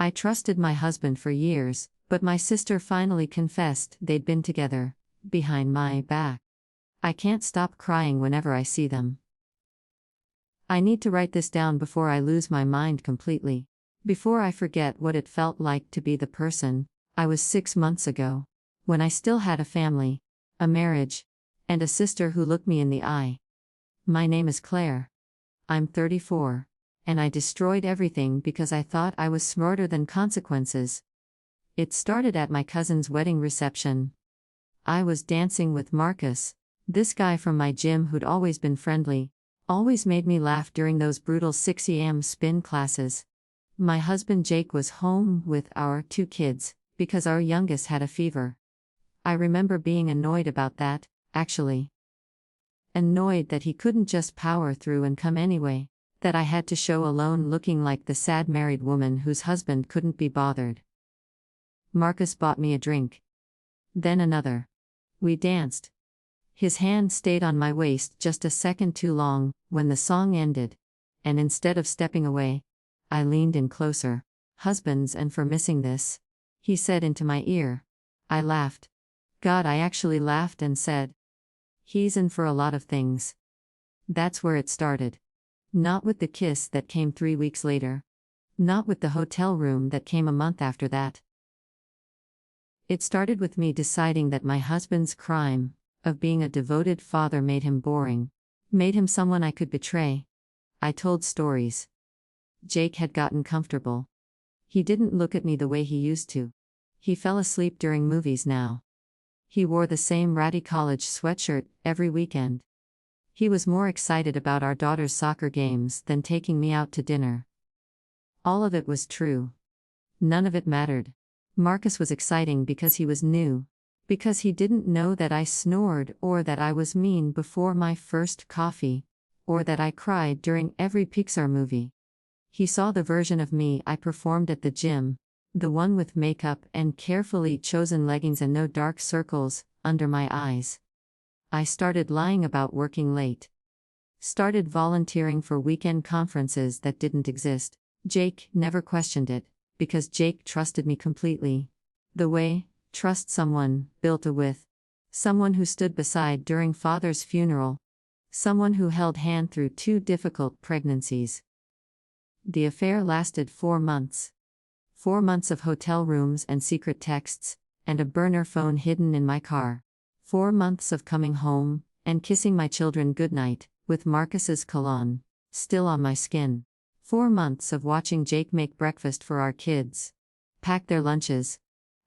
I trusted my husband for years, but my sister finally confessed they'd been together, behind my back. I can't stop crying whenever I see them. I need to write this down before I lose my mind completely. Before I forget what it felt like to be the person I was 6 months ago, when I still had a family, a marriage, and a sister who looked me in the eye. My name is Claire. I'm 34, and I destroyed everything because I thought I was smarter than consequences. It started at my cousin's wedding reception. I was dancing with Marcus, this guy from my gym who'd always been friendly, always made me laugh during those brutal 6 a.m. spin classes. My husband Jake was home with our 2 kids, because our youngest had a fever. I remember being annoyed about that, actually. Annoyed that he couldn't just power through and come anyway, that I had to show alone looking like the sad married woman whose husband couldn't be bothered. Marcus bought me a drink. Then another. We danced. His hand stayed on my waist just a second too long when the song ended, and instead of stepping away, I leaned in closer. "Husbands and for missing this," he said into my ear. I laughed. God, I actually laughed and said, "He's in for a lot of things." That's where it started. Not with the kiss that came 3 weeks later. Not with the hotel room that came a month after that. It started with me deciding that my husband's crime of being a devoted father made him boring, made him someone I could betray. I told stories. Jake had gotten comfortable. He didn't look at me the way he used to. He fell asleep during movies now. He wore the same ratty college sweatshirt every weekend. He was more excited about our daughter's soccer games than taking me out to dinner. All of it was true. None of it mattered. Marcus was exciting because he was new, because he didn't know that I snored or that I was mean before my first coffee, or that I cried during every Pixar movie. He saw the version of me I performed at the gym, the one with makeup and carefully chosen leggings and no dark circles under my eyes. I started lying about working late. Started volunteering for weekend conferences that didn't exist. Jake never questioned it, because Jake trusted me completely. The way trust someone built with. Someone who stood beside during father's funeral. Someone who held hand through 2 difficult pregnancies. The affair lasted 4 months. 4 months of hotel rooms and secret texts, and a burner phone hidden in my car. 4 months of coming home and kissing my children goodnight, with Marcus's cologne still on my skin. 4 months of watching Jake make breakfast for our kids, pack their lunches,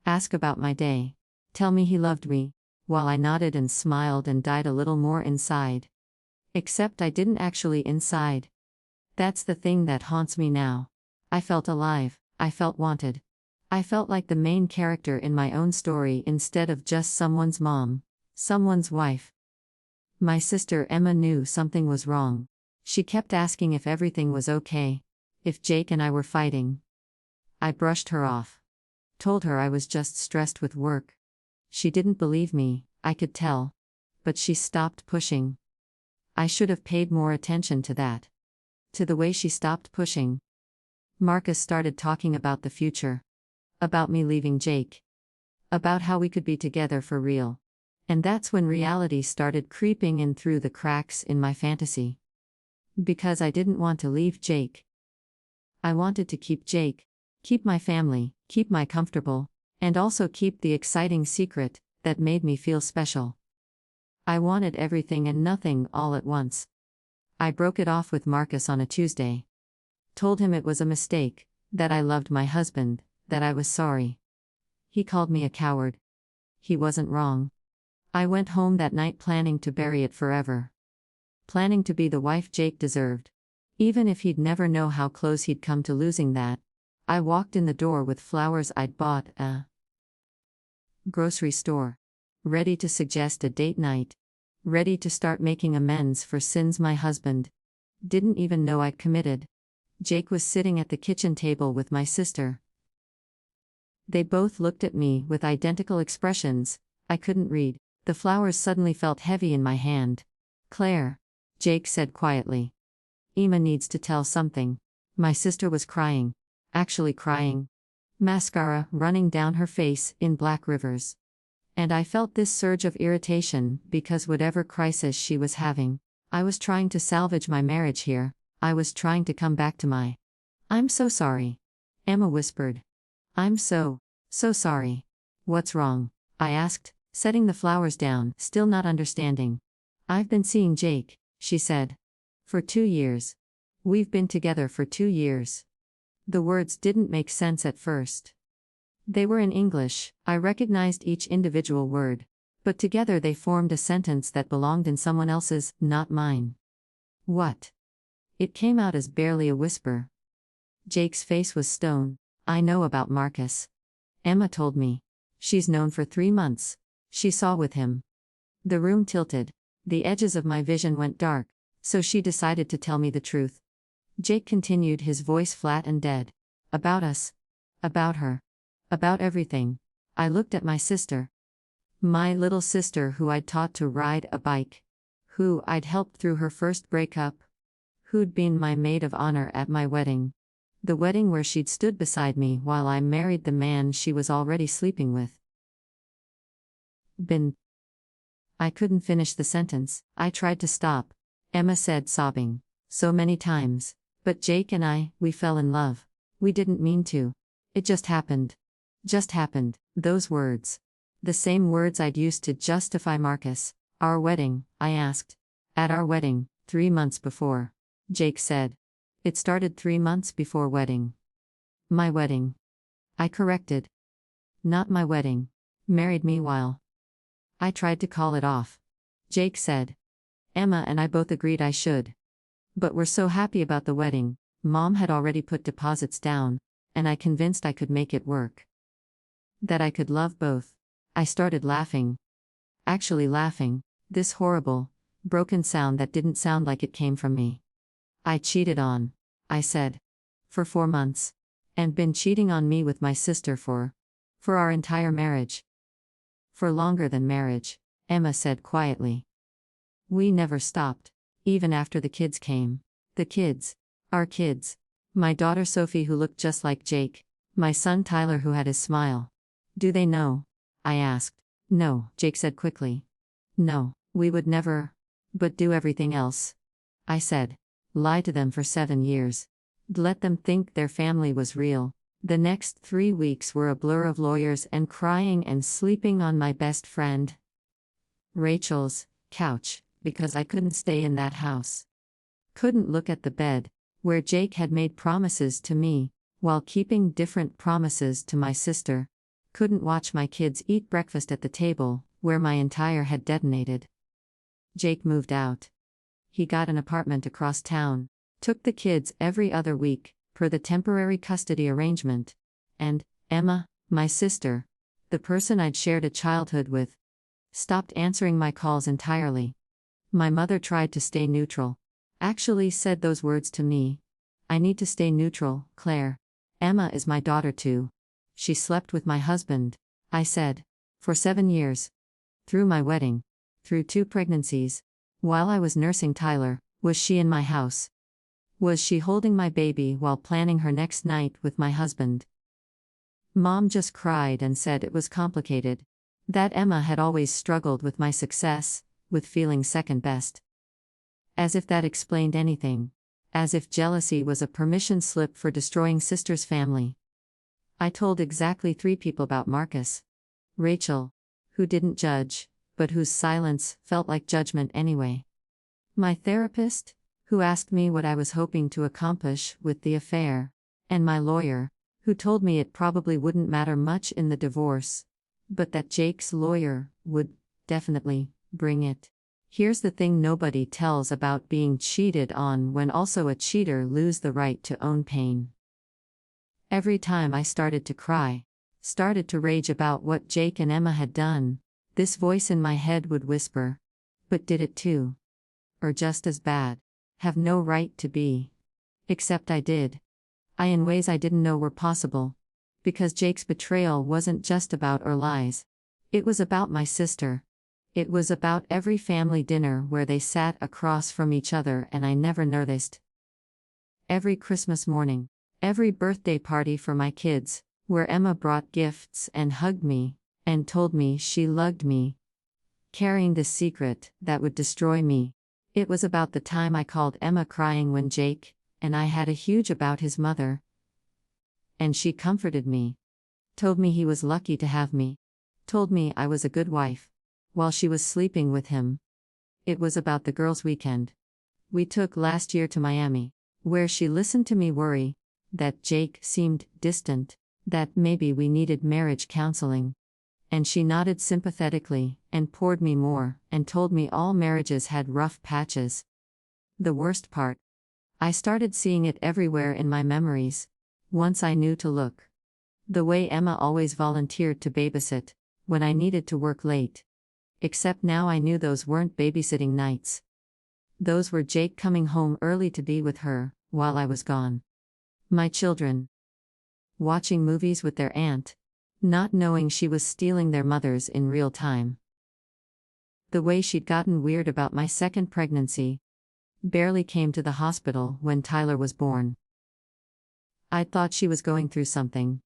ask about my day, tell me he loved me, while I nodded and smiled and died a little more inside. Except I didn't actually inside. That's the thing that haunts me now. I felt alive, I felt wanted. I felt like the main character in my own story instead of just someone's mom, someone's wife. My sister Emma knew something was wrong. She kept asking if everything was okay, if Jake and I were fighting. I brushed her off. Told her I was just stressed with work. She didn't believe me, I could tell. But she stopped pushing. I should have paid more attention to that. To the way she stopped pushing. Marcus started talking about the future. About me leaving Jake. About how we could be together for real. And that's when reality started creeping in through the cracks in my fantasy. Because I didn't want to leave Jake. I wanted to keep Jake, keep my family, keep my comfortable, and also keep the exciting secret that made me feel special. I wanted everything and nothing all at once. I broke it off with Marcus on a Tuesday. Told him it was a mistake, that I loved my husband, that I was sorry. He called me a coward. He wasn't wrong. I went home that night planning to bury it forever. Planning to be the wife Jake deserved. Even if he'd never know how close he'd come to losing that. I walked in the door with flowers I'd bought at a grocery store. Ready to suggest a date night. Ready to start making amends for sins my husband didn't even know I'd committed. Jake was sitting at the kitchen table with my sister. They both looked at me with identical expressions. I couldn't read. The flowers suddenly felt heavy in my hand. "Claire," Jake said quietly. "Emma needs to tell something." My sister was crying. Actually crying. mascara running down her face in black rivers. And I felt this surge of irritation because whatever crisis she was having, I was trying to salvage my marriage here. I was trying to come back to my. I'm so sorry. Emma whispered. I'm so sorry. What's wrong? I asked, setting the flowers down, still not understanding. I've been seeing Jake, she said. For 2 years. We've been together for 2 years. The words didn't make sense at first. They were in English, I recognized each individual word, but together they formed a sentence that belonged in someone else's, not mine. What? It came out as barely a whisper. Jake's face was stone. I know about Marcus. Emma told me. She's known for 3 months. She saw with him. The room tilted. The edges of my vision went dark, so she decided to tell me the truth. Jake continued, his voice flat and dead. About us. About her. About everything. I looked at my sister. My little sister who I'd taught to ride a bike. Who I'd helped through her first breakup. Who'd been my maid of honor at my wedding. The wedding where she'd stood beside me while I married the man she was already sleeping with. I couldn't finish the sentence. I tried to stop. Emma said, sobbing. So many times. But Jake and I, we fell in love. We didn't mean to. It just happened. Just happened. Those words. The same words I'd used to justify Marcus. Our wedding, I asked. At our wedding, 3 months before. Jake said. It started 3 months before wedding. My wedding. I corrected. Not my wedding. Married me while. I tried to call it off. Jake said. Emma and I both agreed I should. But we're so happy about the wedding. Mom had already put deposits down, and I convinced I could make it work. That I could love both. I started laughing. Actually laughing, this horrible, broken sound that didn't sound like it came from me. I cheated on, I said. For 4 months. And been cheating on me with my sister for our entire marriage. For longer than marriage, Emma said quietly. We never stopped, even after the kids came. The kids. Our kids. My daughter Sophie, who looked just like Jake. My son Tyler, who had his smile. Do they know? I asked. No, Jake said quickly. No, we would never. But do everything else. I said. Lie to them for 7 years. Let them think their family was real. The next 3 weeks were a blur of lawyers and crying and sleeping on my best friend Rachel's couch, because I couldn't stay in that house. Couldn't look at the bed, where Jake had made promises to me, while keeping different promises to my sister. Couldn't watch my kids eat breakfast at the table, where my entire had detonated. Jake moved out. He got an apartment across town, took the kids every other week, per the temporary custody arrangement. And Emma, my sister, the person I'd shared a childhood with, stopped answering my calls entirely. My mother tried to stay neutral. Actually said those words to me. I need to stay neutral, Claire. Emma is my daughter too. She slept with my husband, I said. For 7 years. Through my wedding. Through 2 pregnancies. While I was nursing Tyler, was she in my house? Was she holding my baby while planning her next night with my husband? Mom just cried and said it was complicated. That Emma had always struggled with my success, with feeling second best. As if that explained anything. As if jealousy was a permission slip for destroying sister's family. I told exactly 3 people about Marcus. Rachel, who didn't judge, but whose silence felt like judgment anyway. My therapist, who asked me what I was hoping to accomplish with the affair. And my lawyer, who told me it probably wouldn't matter much in the divorce, but that Jake's lawyer would, definitely, bring it. Here's the thing nobody tells about being cheated on when also a cheater lose the right to own pain. Every time I started to cry, started to rage about what Jake and Emma had done, this voice in my head would whisper, but did it too? Or just as bad? Have no right to be. Except I did. In ways I didn't know were possible. Because Jake's betrayal wasn't just about our lies. It was about my sister. It was about every family dinner where they sat across from each other and I never noticed. Every Christmas morning. Every birthday party for my kids, where Emma brought gifts and hugged me, and told me she loved me, carrying this secret that would destroy me. It was about the time I called Emma crying when Jake and I had a huge about his mother, and she comforted me, told me he was lucky to have me, told me I was a good wife, while she was sleeping with him. It was about the girls' weekend we took last year to Miami, where she listened to me worry that Jake seemed distant, that maybe we needed marriage counseling. And she nodded sympathetically, and poured me more, and told me all marriages had rough patches. The worst part? I started seeing it everywhere in my memories, once I knew to look. The way Emma always volunteered to babysit, when I needed to work late. Except now I knew those weren't babysitting nights. Those were Jake coming home early to be with her, while I was gone. My children watching movies with their aunt, not knowing she was stealing their mothers in real time. The way she'd gotten weird about my second pregnancy. Barely came to the hospital when Tyler was born. I thought she was going through something.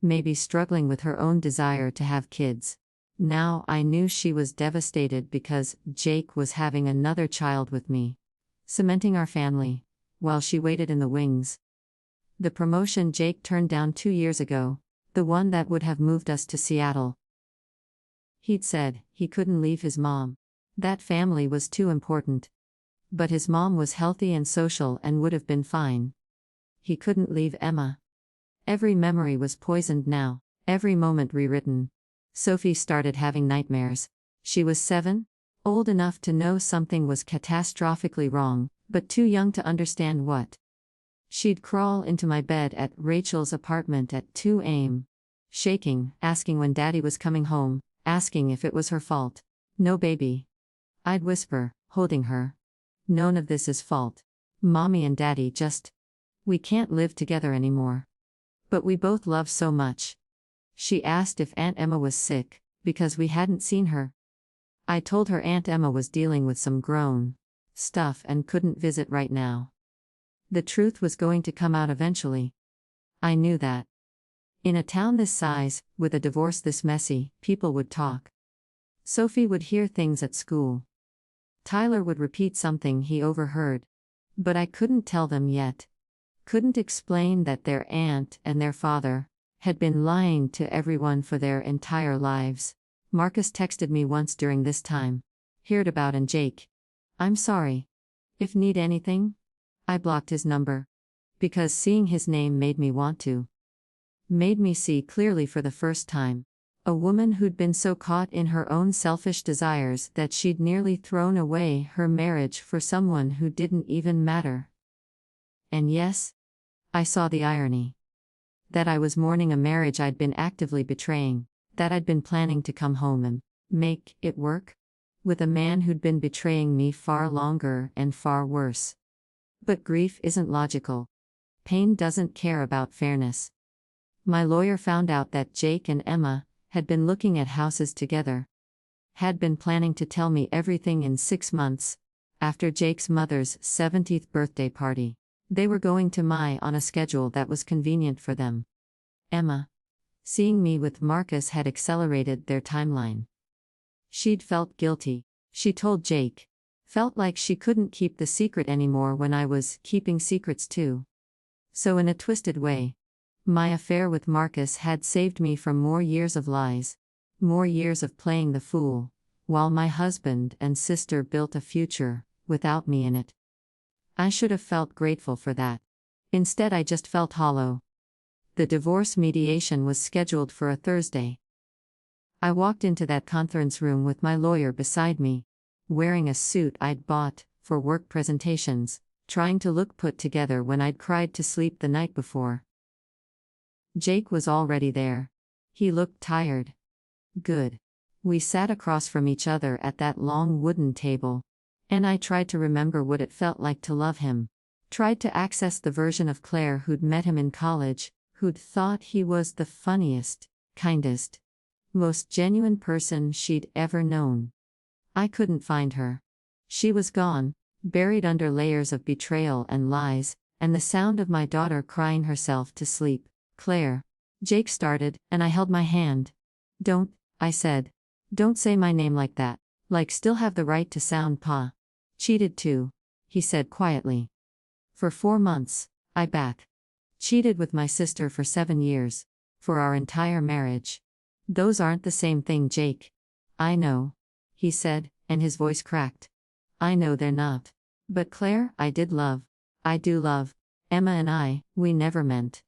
Maybe struggling with her own desire to have kids. Now I knew she was devastated because Jake was having another child with me, cementing our family, while she waited in the wings. The promotion Jake turned down 2 years ago, the one that would have moved us to Seattle. He'd said he couldn't leave his mom. That family was too important. But his mom was healthy and social and would have been fine. He couldn't leave Emma. Every memory was poisoned now, every moment rewritten. Sophie started having nightmares. She was 7, old enough to know something was catastrophically wrong, but too young to understand what. She'd crawl into my bed at Rachel's apartment at 2 a.m., shaking, asking when Daddy was coming home, asking if it was her fault. No, baby. I'd whisper, holding her. None of this is fault. Mommy and Daddy just. We can't live together anymore. But we both love so much. She asked if Aunt Emma was sick, because we hadn't seen her. I told her Aunt Emma was dealing with some grown stuff and couldn't visit right now. The truth was going to come out eventually. I knew that. In a town this size, with a divorce this messy, people would talk. Sophie would hear things at school. Tyler would repeat something he overheard. But I couldn't tell them yet. Couldn't explain that their aunt and their father had been lying to everyone for their entire lives. Marcus texted me once during this time. Heard about and Jake. I'm sorry. If need anything? I blocked his number. Because seeing his name made me want to. Made me see clearly for the first time. A woman who'd been so caught in her own selfish desires that she'd nearly thrown away her marriage for someone who didn't even matter. And yes, I saw the irony. That I was mourning a marriage I'd been actively betraying, that I'd been planning to come home and make it work with a man who'd been betraying me far longer and far worse. But grief isn't logical. Pain doesn't care about fairness. My lawyer found out that Jake and Emma had been looking at houses together. Had been planning to tell me everything in 6 months. After Jake's mother's 70th birthday party, they were going to Mai on a schedule that was convenient for them. Emma, seeing me with Marcus, had accelerated their timeline. She'd felt guilty, she told Jake. Felt like she couldn't keep the secret anymore when I was keeping secrets too. So in a twisted way, my affair with Marcus had saved me from more years of lies, more years of playing the fool, while my husband and sister built a future without me in it. I should have felt grateful for that. Instead, I just felt hollow. The divorce mediation was scheduled for a Thursday. I walked into that conference room with my lawyer beside me, wearing a suit I'd bought for work presentations, trying to look put together when I'd cried to sleep the night before. Jake was already there. He looked tired. Good. We sat across from each other at that long wooden table, and I tried to remember what it felt like to love him. Tried to access the version of Claire who'd met him in college, who'd thought he was the funniest, kindest, most genuine person she'd ever known. I couldn't find her. She was gone, buried under layers of betrayal and lies, and the sound of my daughter crying herself to sleep. Claire. Jake started, and I held my hand. Don't, I said. Don't say my name like that. Like still have the right to sound pa. Cheated too, he said quietly. For 4 months, I back. Cheated with my sister for 7 years. For our entire marriage. Those aren't the same thing, Jake. I know, he said, and his voice cracked. I know they're not. But Claire, I did love. I do love. Emma and we never meant.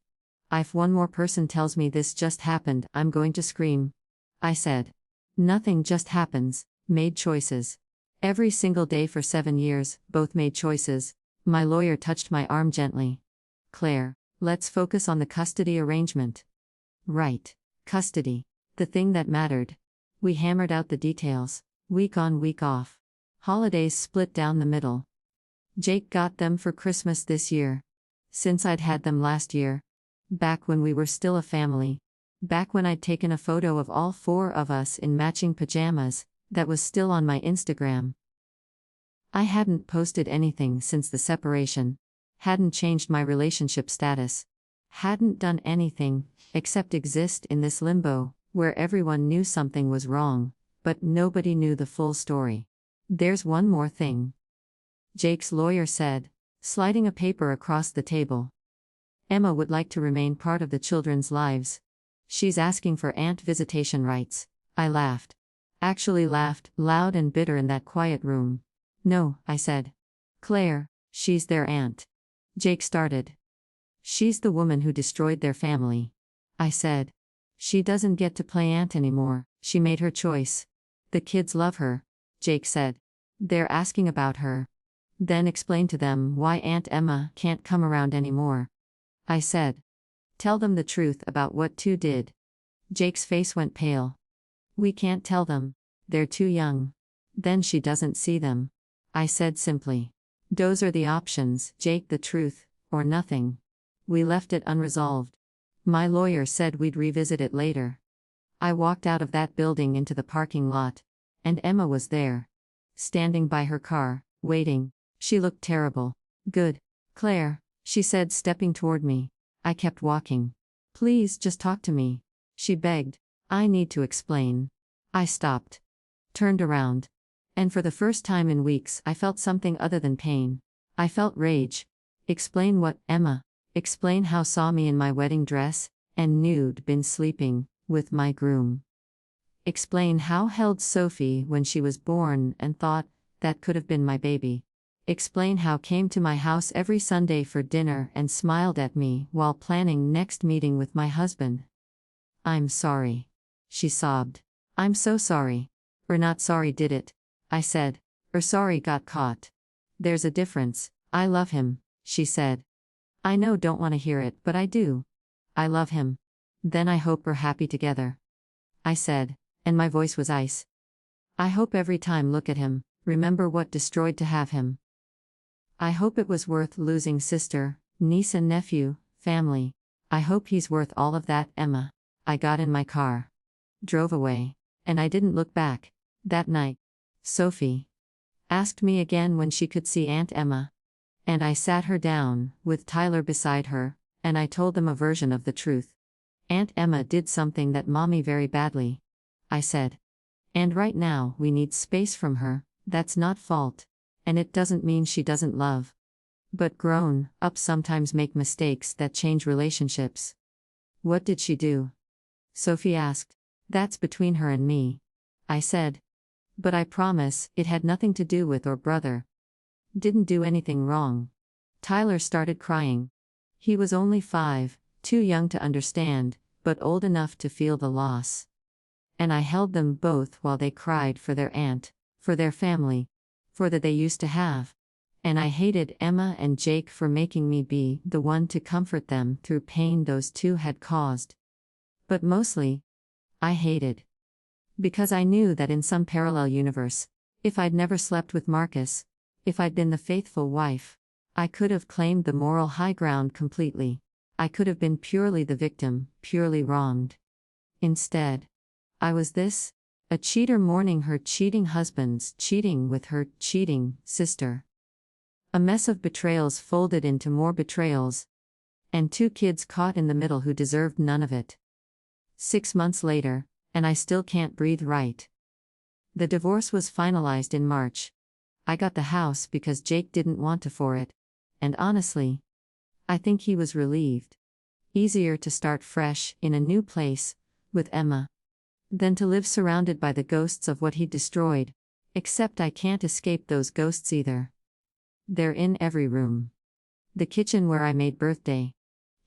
If one more person tells me this just happened, I'm going to scream. I said. Nothing just happens, made choices. Every single day for 7 years, both made choices. My lawyer touched my arm gently. Claire, let's focus on the custody arrangement. Right. Custody. The thing that mattered. We hammered out the details, week on, week off. Holidays split down the middle. Jake got them for Christmas this year. Since I'd had them last year. Back when we were still a family. Back when I'd taken a photo of all 4 of us in matching pajamas, that was still on my Instagram. I hadn't posted anything since the separation. Hadn't changed my relationship status. Hadn't done anything, except exist in this limbo, where everyone knew something was wrong, but nobody knew the full story. There's one more thing. Jake's lawyer said, sliding a paper across the table. Emma would like to remain part of the children's lives. She's asking for aunt visitation rights. I laughed. Actually laughed, loud and bitter in that quiet room. No, I said. Claire, she's their aunt. Jake started. She's the woman who destroyed their family. I said. She doesn't get to play aunt anymore, she made her choice. The kids love her, Jake said. They're asking about her. Then explain to them why Aunt Emma can't come around anymore. I said. Tell them the truth about what two did. Jake's face went pale. We can't tell them. They're too young. Then she doesn't see them. I said simply. Those are the options, Jake, the truth, or nothing. We left it unresolved. My lawyer said we'd revisit it later. I walked out of that building into the parking lot. And Emma was there. Standing by her car, waiting. She looked terrible. Good. Claire, she said, stepping toward me. I kept walking. Please just talk to me. She begged. I need to explain. I stopped. Turned around. And for the first time in weeks, I felt something other than pain. I felt rage. Explain what, Emma? Explain how saw me in my wedding dress, and nude, been sleeping with my groom. Explain how held Sophie when she was born and thought that could have been my baby. Explain how came to my house every Sunday for dinner and smiled at me while planning next meeting with my husband. I'm sorry. She sobbed. I'm so sorry. Or not sorry did it. I said. Or sorry got caught. There's a difference. I love him, she said. I know don't want to hear it, but I do. I love him. Then I hope we're happy together. I said, and my voice was ice. I hope every time look at him, remember what destroyed to have him. I hope it was worth losing sister, niece and nephew, family. I hope he's worth all of that, Emma. I got in my car. Drove away. And I didn't look back. That night. Sophie asked me again when she could see Aunt Emma. And I sat her down, with Tyler beside her, and I told them a version of the truth. Aunt Emma did something that mommy very badly. I said. And right now we need space from her, that's not fault. And it doesn't mean she doesn't love. But grown up sometimes make mistakes that change relationships. What did she do? Sophie asked. That's between her and me. I said. But I promise, it had nothing to do with our brother. Didn't do anything wrong. Tyler started crying. He was only 5, too young to understand, but old enough to feel the loss. And I held them both while they cried for their aunt, for their family, for that they used to have. And I hated Emma and Jake for making me be the one to comfort them through pain those two had caused. But mostly, I hated. Because I knew that in some parallel universe, if I'd never slept with Marcus, if I'd been the faithful wife, I could have claimed the moral high ground completely. I could have been purely the victim, purely wronged. Instead, I was this, a cheater mourning her cheating husband's cheating with her cheating sister. A mess of betrayals folded into more betrayals. And 2 kids caught in the middle who deserved none of it. 6 months later, and I still can't breathe right. The divorce was finalized in March. I got the house because Jake didn't want to for it. And honestly, I think he was relieved. Easier to start fresh, in a new place, with Emma, than to live surrounded by the ghosts of what he'd destroyed. Except I can't escape those ghosts either. They're in every room. The kitchen where I made birthday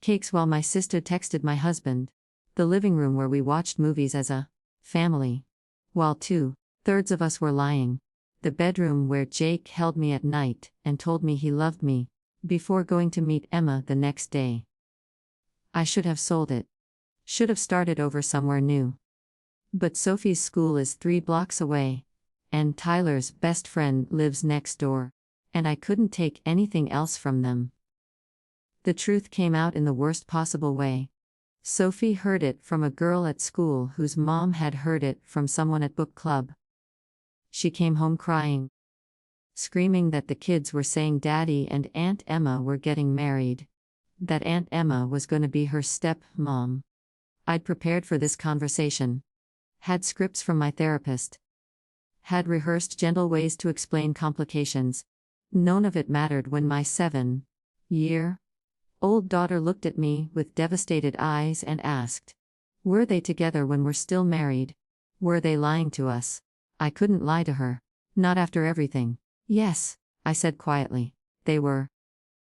cakes while my sister texted my husband. The living room where we watched movies as a family, while 2/3 of us were lying. The bedroom where Jake held me at night and told me he loved me, before going to meet Emma the next day. I should have sold it. Should have started over somewhere new. But Sophie's school is 3 blocks away, and Tyler's best friend lives next door, and I couldn't take anything else from them. The truth came out in the worst possible way. Sophie heard it from a girl at school whose mom had heard it from someone at book club. She came home crying, screaming that the kids were saying Daddy and Aunt Emma were getting married, that Aunt Emma was going to be her step-mom. I'd prepared for this conversation. Had scripts from my therapist. Had rehearsed gentle ways to explain complications. None of it mattered when my 7-year-old daughter looked at me with devastated eyes and asked, "Were they together when we're still married? Were they lying to us?" I couldn't lie to her. Not after everything. "Yes," I said quietly, "they were."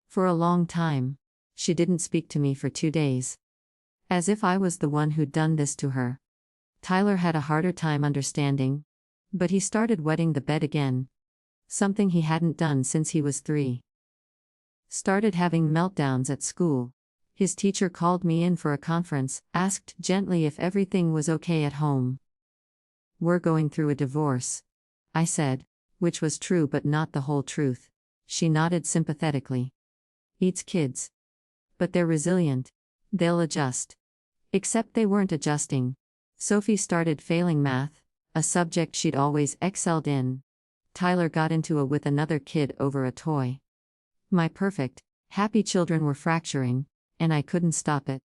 For a long time. She didn't speak to me for 2 days. As if I was the one who'd done this to her. Tyler had a harder time understanding. But he started wetting the bed again. Something he hadn't done since he was 3. Started having meltdowns at school. His teacher called me in for a conference, asked gently if everything was okay at home. "We're going through a divorce," I said, which was true but not the whole truth. She nodded sympathetically. "Eats kids. But they're resilient. They'll adjust." Except they weren't adjusting. Sophie started failing math, a subject she'd always excelled in. Tyler got into it with another kid over a toy. My perfect, happy children were fracturing, and I couldn't stop it.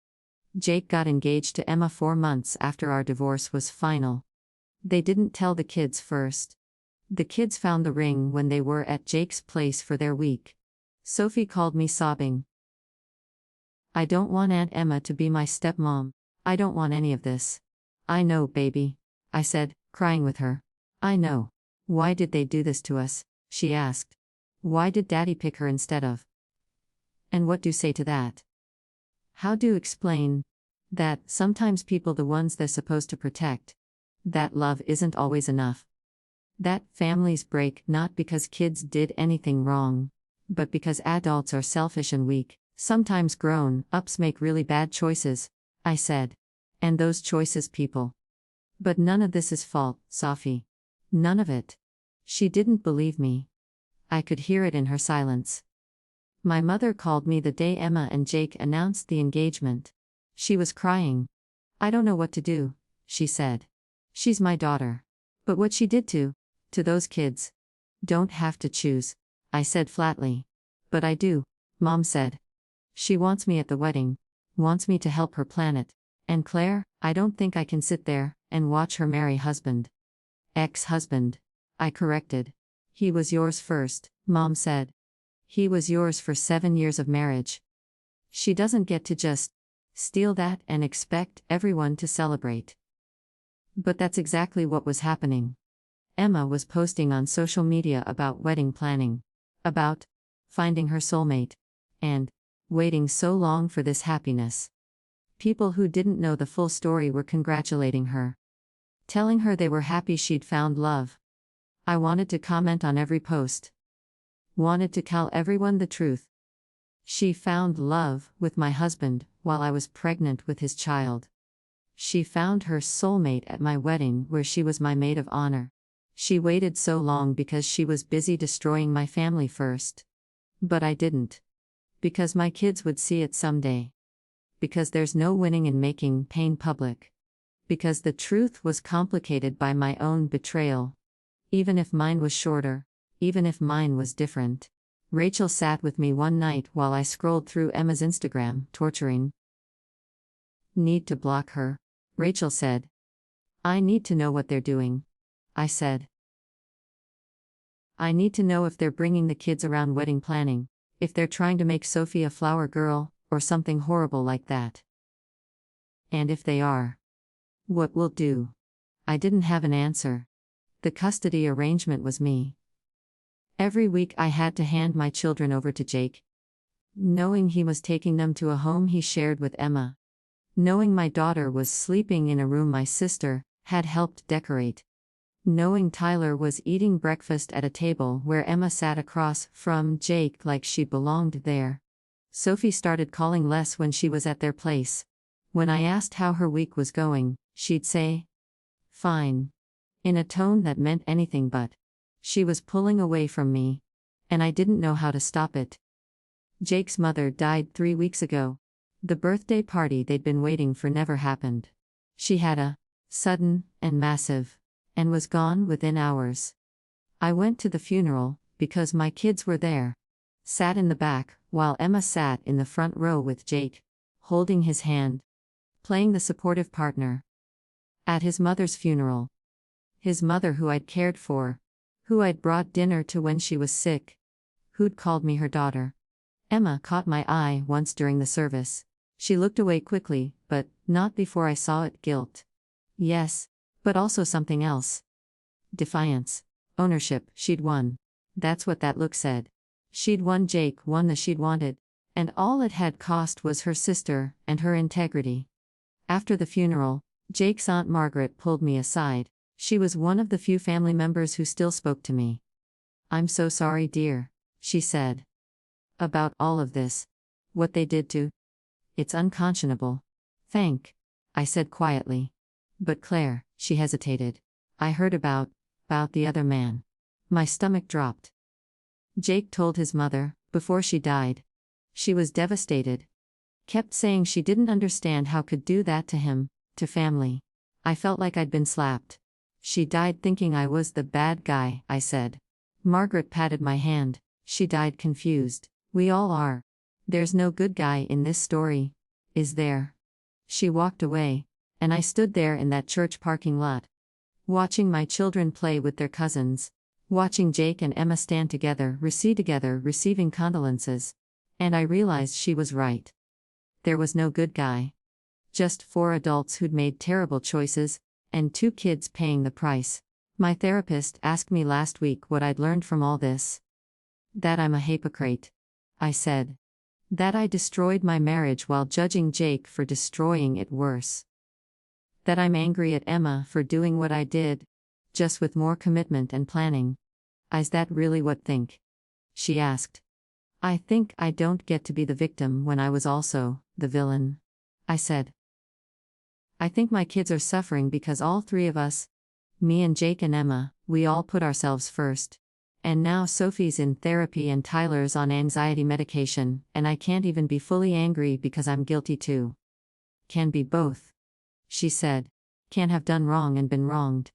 Jake got engaged to Emma 4 months after our divorce was final. They didn't tell the kids first. The kids found the ring when they were at Jake's place for their week. Sophie called me sobbing. "I don't want Aunt Emma to be my stepmom. I don't want any of this." "I know, baby," I said, crying with her. "I know. Why did they do this to us?" she asked. "Why did Daddy pick her instead of?" And what do you say to that? How do you explain that sometimes people, the ones they're supposed to protect, that love isn't always enough? That families break not because kids did anything wrong, but because adults are selfish and weak. Sometimes grown-ups make really bad choices, I said. And those choices people. But none of this is fault, Sophie. None of it. She didn't believe me. I could hear it in her silence. My mother called me the day Emma and Jake announced the engagement. She was crying. "I don't know what to do," she said. "She's my daughter. But what she did to those kids. Don't have to choose," I said flatly. "But I do," Mom said. "She wants me at the wedding. Wants me to help her plan it. And Claire, I don't think I can sit there and watch her marry husband." "Ex-husband," I corrected. "He was yours first," Mom said. "He was yours for 7 years of marriage. She doesn't get to just steal that and expect everyone to celebrate." But that's exactly what was happening. Emma was posting on social media about wedding planning, about finding her soulmate, and waiting so long for this happiness. People who didn't know the full story were congratulating her, telling her they were happy she'd found love. I wanted to comment on every post. Wanted to tell everyone the truth. She found love with my husband while I was pregnant with his child. She found her soulmate at my wedding where she was my maid of honor. She waited so long because she was busy destroying my family first. But I didn't. Because my kids would see it someday. Because there's no winning in making pain public. Because the truth was complicated by my own betrayal. Even if mine was shorter. Even if mine was different. Rachel sat with me one night while I scrolled through Emma's Instagram, torturing. Need to block her. Rachel said. I need to know what they're doing. I said. I need to know if they're bringing the kids around wedding planning, if they're trying to make Sophie a flower girl, or something horrible like that. And if they are, what we'll do. I didn't have an answer. The custody arrangement was me. Every week I had to hand my children over to Jake, knowing he was taking them to a home he shared with Emma. Knowing my daughter was sleeping in a room my sister had helped decorate. Knowing Tyler was eating breakfast at a table where Emma sat across from Jake like she belonged there. Sophie started calling less when she was at their place. When I asked how her week was going, she'd say, "Fine," in a tone that meant anything but. She was pulling away from me, and I didn't know how to stop it. Jake's mother died 3 weeks ago. The birthday party they'd been waiting for never happened. She had a sudden and massive, and was gone within hours. I went to the funeral because my kids were there. Sat in the back, while Emma sat in the front row with Jake, holding his hand, playing the supportive partner. At his mother's funeral. His mother who I'd cared for, who I'd brought dinner to when she was sick, who'd called me her daughter. Emma caught my eye once during the service. She looked away quickly, but not before I saw it. Guilt. Yes, but also something else. Defiance. Ownership. She'd won. That's what that look said. She'd won. Jake won the she'd wanted, and all it had cost was her sister and her integrity. After the funeral, Jake's Aunt Margaret pulled me aside. She was one of the few family members who still spoke to me. "I'm so sorry, dear," she said. "About all of this. What they did to. It's unconscionable." I said quietly. "But Claire," she hesitated. "I heard about the other man." My stomach dropped. Jake told his mother, before she died. She was devastated. Kept saying she didn't understand how could do that to him, to family. I felt like I'd been slapped. "She died thinking I was the bad guy," I said. Margaret patted my hand. "She died confused. We all are. There's no good guy in this story, is there?" She walked away, and I stood there in that church parking lot, watching my children play with their cousins, watching Jake and Emma stand together, receiving condolences, and I realized she was right. There was no good guy. Just 4 adults who'd made terrible choices, and 2 kids paying the price. My therapist asked me last week what I'd learned from all this. That I'm a hypocrite, I said. That I destroyed my marriage while judging Jake for destroying it worse. That I'm angry at Emma for doing what I did, just with more commitment and planning. "Is that really what think?" she asked. "I think I don't get to be the victim when I was also the villain," I said. "I think my kids are suffering because all 3 of us, me and Jake and Emma, we all put ourselves first. And now Sophie's in therapy and Tyler's on anxiety medication, and I can't even be fully angry because I'm guilty too." "Can be both," she said. "Can't have done wrong and been wronged.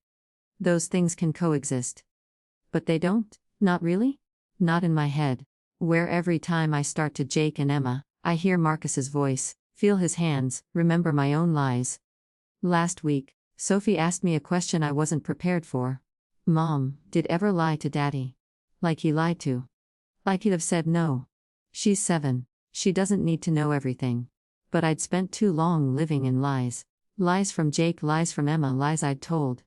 Those things can coexist." "But they don't, not really?" "Not in my head, where every time I start to Jake and Emma, I hear Marcus's voice, feel his hands, remember my own lies." Last week, Sophie asked me a question I wasn't prepared for. "Mom, did ever lie to Daddy? Like he lied to? Like he'd have said no?" She's 7, she doesn't need to know everything. But I'd spent too long living in lies. Lies from Jake, lies from Emma, lies I'd told.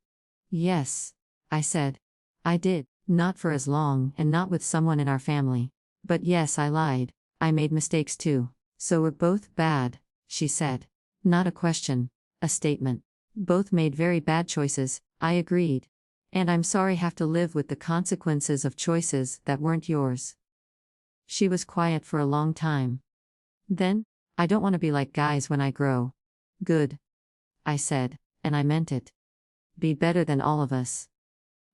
"Yes," I said. "I did, not for as long and not with someone in our family. But yes, I lied. I made mistakes too. So we're both bad," she said. Not a question, a statement. "Both made very bad choices," I agreed. "And I'm sorry have to live with the consequences of choices that weren't yours." She was quiet for a long time. Then, "I don't want to be like guys when I grow." "Good," I said, and I meant it. "Be better than all of us."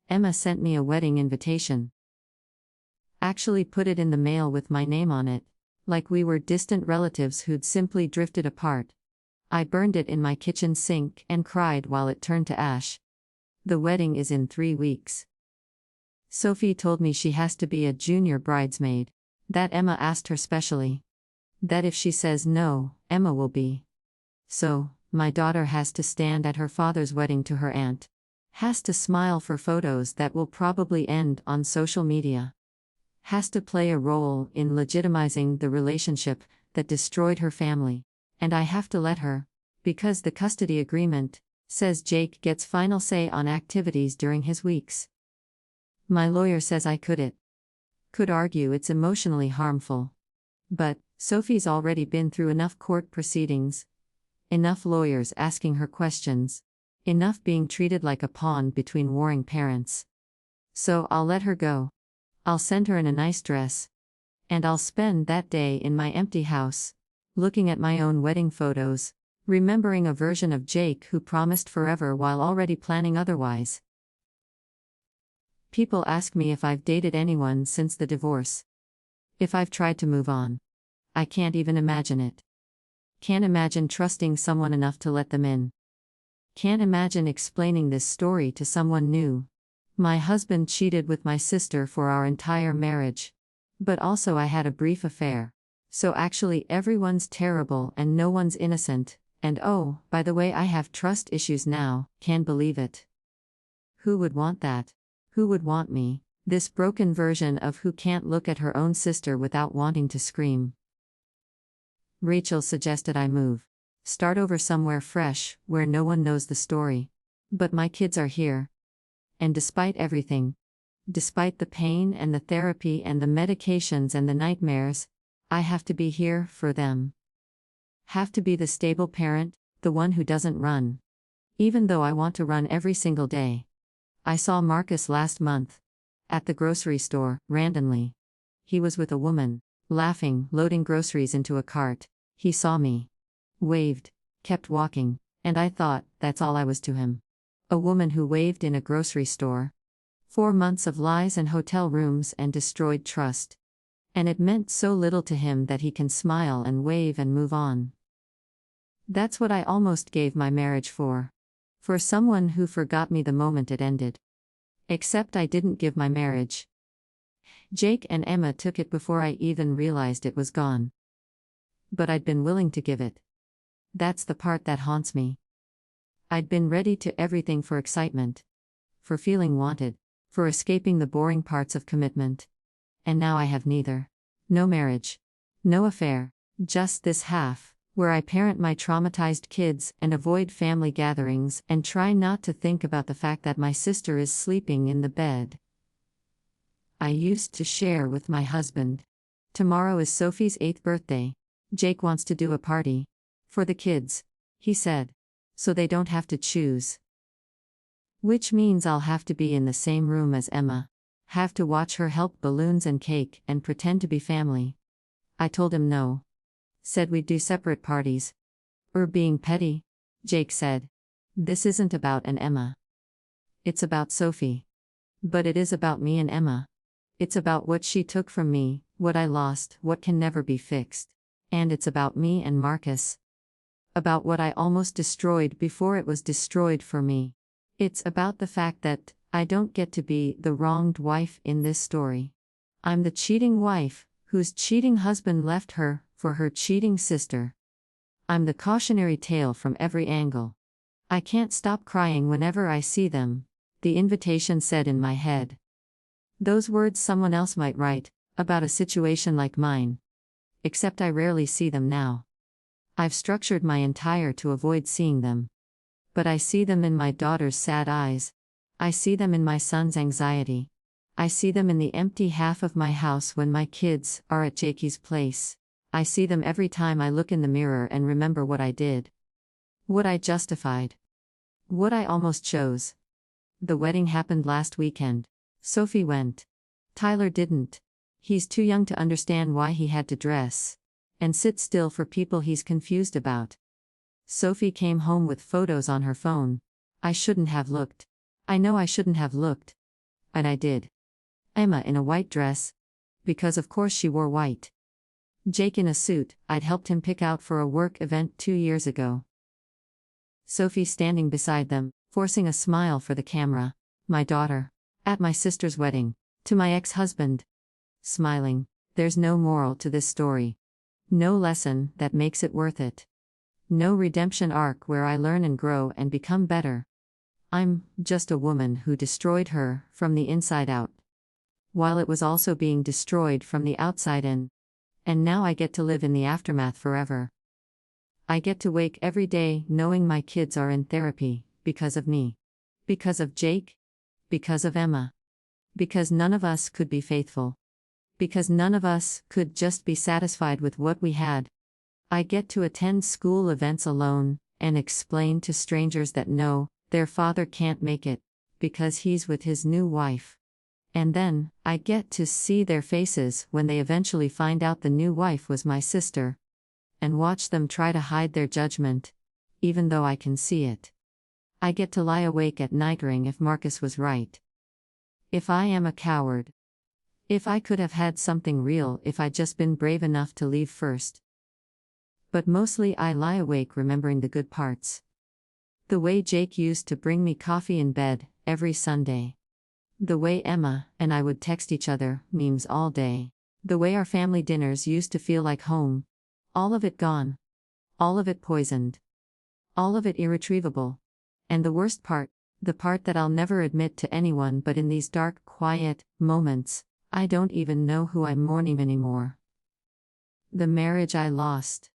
Emma sent me a wedding invitation. Actually put it in the mail with my name on it, like we were distant relatives who'd simply drifted apart. I burned it in my kitchen sink and cried while it turned to ash. The wedding is in 3 weeks. Sophie told me she has to be a junior bridesmaid. That Emma asked her specially. That if she says no, Emma will be. So, My daughter has to stand at her father's wedding to her aunt. Has to smile for photos that will probably end on social media. Has to play a role in legitimizing the relationship that destroyed her family. And I have to let her, because the custody agreement says Jake gets final say on activities during his weeks. My lawyer says I could argue it's emotionally harmful. But Sophie's already been through enough court proceedings, enough lawyers asking her questions, enough being treated like a pawn between warring parents. So I'll let her go. I'll send her in a nice dress. And I'll spend that day in my empty house, looking at my own wedding photos, remembering a version of Jake who promised forever while already planning otherwise. People ask me if I've dated anyone since the divorce. If I've tried to move on. I can't even imagine it. Can't imagine trusting someone enough to let them in. Can't imagine explaining this story to someone new. My husband cheated with my sister for our entire marriage. But also I had a brief affair. So actually everyone's terrible and no one's innocent, and oh, by the way I have trust issues now, can't believe it. Who would want that? Who would want me, this broken version of who can't look at her own sister without wanting to scream? Rachel suggested I move. Start over somewhere fresh, where no one knows the story. But my kids are here. And despite everything, despite the pain and the therapy and the medications and the nightmares, I have to be here for them. Have to be the stable parent, the one who doesn't run. Even though I want to run every single day. I saw Marcus last month. At the grocery store, randomly. He was with a woman, laughing, loading groceries into a cart. He saw me. Waved. Kept walking, and I thought, that's all I was to him. A woman who waved in a grocery store. 4 months of lies and hotel rooms and destroyed trust. And it meant so little to him that he can smile and wave and move on. That's what I almost gave my marriage for. For someone who forgot me the moment it ended. Except I didn't give my marriage. Jake and Emma took it before I even realized it was gone. But I'd been willing to give it. That's the part that haunts me. I'd been ready to everything for excitement. For feeling wanted. For escaping the boring parts of commitment. And now I have neither. No marriage. No affair. Just this half, where I parent my traumatized kids and avoid family gatherings and try not to think about the fact that my sister is sleeping in the bed I used to share with my husband. Tomorrow is Sophie's 8th birthday. Jake wants to do a party. For the kids, he said. So they don't have to choose. Which means I'll have to be in the same room as Emma. Have to watch her help balloons and cake and pretend to be family. I told him no. Said we'd do separate parties. Being petty. Jake said. This isn't about an Emma. It's about Sophie. But it is about me and Emma. It's about what she took from me, what I lost, what can never be fixed. And it's about me and Marcus. About what I almost destroyed before it was destroyed for me. It's about the fact that I don't get to be the wronged wife in this story. I'm the cheating wife, whose cheating husband left her for her cheating sister. I'm the cautionary tale from every angle. I can't stop crying whenever I see them, the invitation said in my head. Those words someone else might write, about a situation like mine. Except I rarely see them now. I've structured my entire to avoid seeing them. But I see them in my daughter's sad eyes. I see them in my son's anxiety. I see them in the empty half of my house when my kids are at Jakey's place. I see them every time I look in the mirror and remember what I did. What I justified. What I almost chose. The wedding happened last weekend. Sophie went. Tyler didn't. He's too young to understand why he had to dress and sit still for people he's confused about. Sophie came home with photos on her phone. I shouldn't have looked. I know I shouldn't have looked. And I did. Emma in a white dress. Because of course she wore white. Jake in a suit I'd helped him pick out for a work event 2 years ago. Sophie standing beside them, forcing a smile for the camera. My daughter. At my sister's wedding. To my ex-husband. Smiling. There's no moral to this story. No lesson that makes it worth it. No redemption arc where I learn and grow and become better. I'm just a woman who destroyed her from the inside out, while it was also being destroyed from the outside in. And now I get to live in the aftermath forever. I get to wake every day knowing my kids are in therapy, because of me. Because of Jake. Because of Emma. Because none of us could be faithful. Because none of us could just be satisfied with what we had. I get to attend school events alone, and explain to strangers that no, their father can't make it, because he's with his new wife. And then, I get to see their faces when they eventually find out the new wife was my sister. And watch them try to hide their judgment, even though I can see it. I get to lie awake at night wondering if Marcus was right. If I am a coward. If I could have had something real if I'd just been brave enough to leave first. But mostly I lie awake remembering the good parts. The way Jake used to bring me coffee in bed, every Sunday. The way Emma and I would text each other, memes all day. The way our family dinners used to feel like home. All of it gone. All of it poisoned. All of it irretrievable. And the worst part, the part that I'll never admit to anyone but in these dark, quiet moments, I don't even know who I'm mourning anymore. The marriage I lost.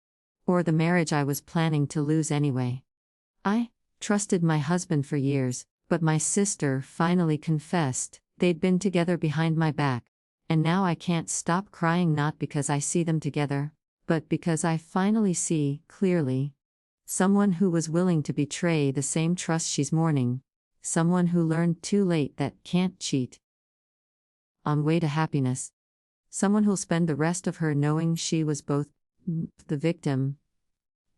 Or the marriage I was planning to lose anyway. I trusted my husband for years, but my sister finally confessed they'd been together behind my back, and now I can't stop crying not because I see them together, but because I finally see, clearly, someone who was willing to betray the same trust she's mourning, someone who learned too late that can't cheat. On way to happiness. Someone who'll spend the rest of her knowing she was both the victim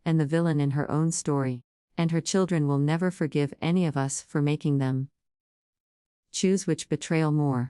and the villain in her own story, and her children will never forgive any of us for making them choose which betrayal more.